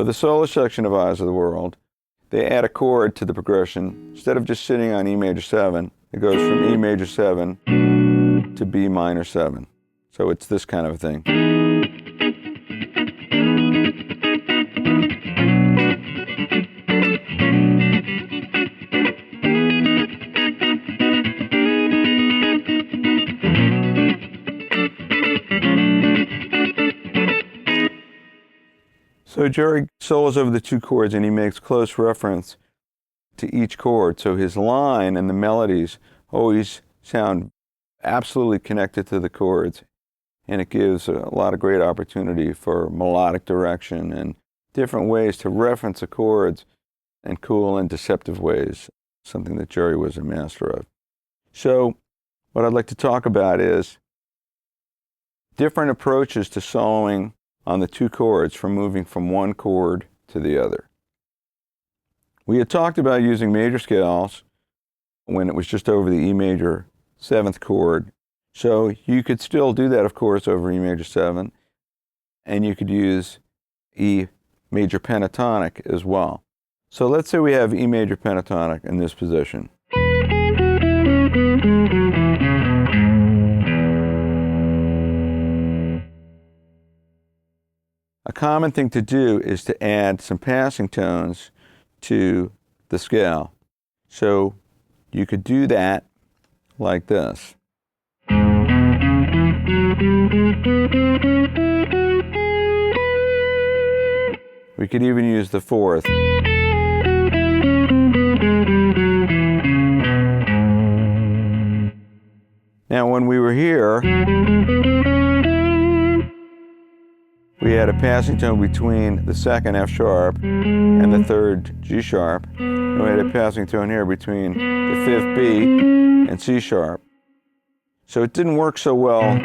For the solo section of Eyes of the World, they add a chord to the progression. Instead of just sitting on E major 7, it goes from E major 7 to B minor 7. So it's this kind of a thing. So Jerry solos over the two chords and he makes close reference to each chord. So his line and the melodies always sound absolutely connected to the chords. And it gives a lot of great opportunity for melodic direction and different ways to reference the chords in cool and deceptive ways, something that Jerry was a master of. So what I'd like to talk about is different approaches to soloing on the two chords from moving from one chord to the other. We had talked about using major scales when it was just over the E major 7th chord. So you could still do that, of course, over E major 7, and you could use E major pentatonic as well. So let's say we have E major pentatonic in this position. A common thing to do is to add some passing tones to the scale. So you could do that like this. We could even use the 4th. Now when we were here, we had a passing tone between the 2nd F sharp and the 3rd G sharp. And we had a passing tone here between the 5th B and C sharp. So it didn't work so well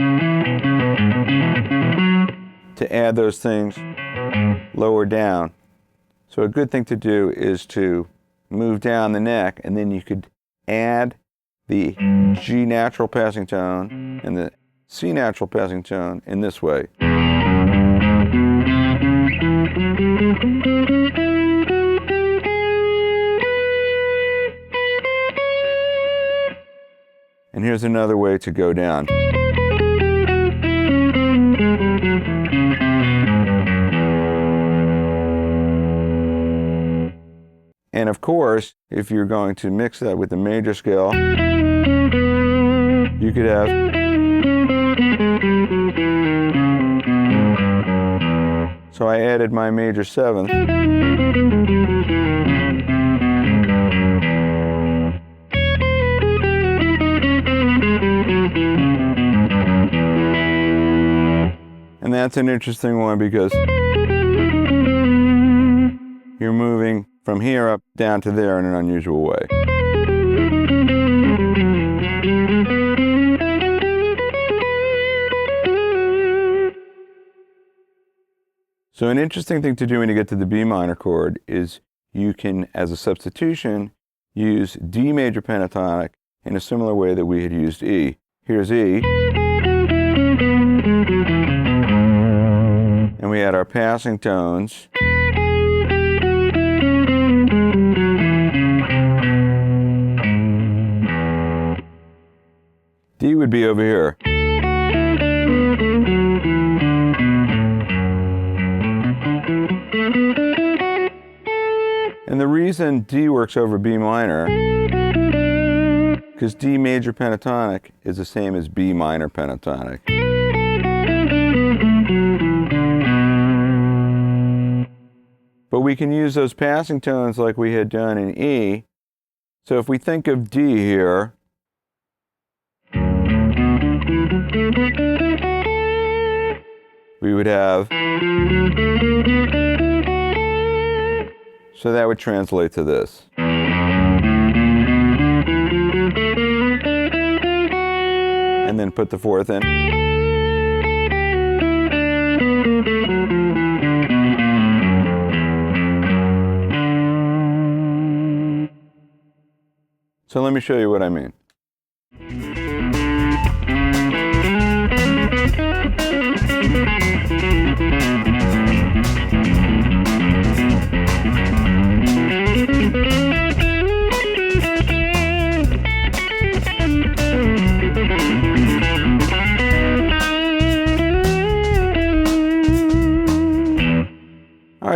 to add those things lower down. So a good thing to do is to move down the neck, and then you could add the G natural passing tone and the C natural passing tone in this way. And here's another way to go down. And of course, if you're going to mix that with the major scale, you could have so I added my major 7th. And that's an interesting one because you're moving from here up down to there in an unusual way. So an interesting thing to do when you get to the B minor chord is you can, as a substitution, use D major pentatonic in a similar way that we had used E. Here's E. And we had our passing tones. D would be over here. And the reason D works over B minor, because D major pentatonic is the same as B minor pentatonic. But we can use those passing tones like we had done in E. So if we think of D here, we would have, so that would translate to this. And then put the 4th in. So let me show you what I mean.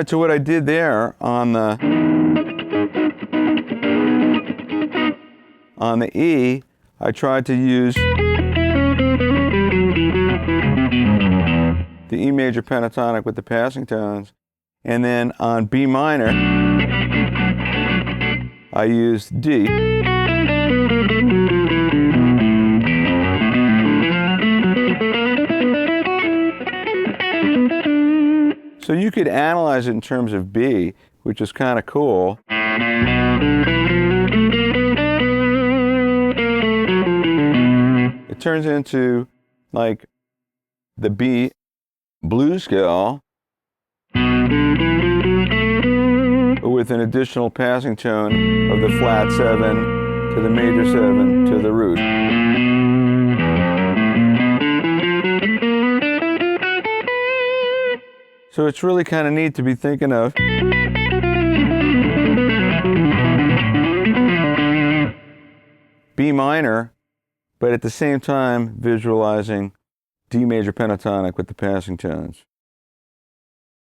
right, so what I did there on the E, I tried to use the E major pentatonic with the passing tones, and then on B minor, I used D. So you could analyze it in terms of B, which is kind of cool. It turns into like the B blues scale with an additional passing tone of the flat 7 to the major 7 to the root. So it's really kind of neat to be thinking of B minor, but at the same time visualizing D major pentatonic with the passing tones.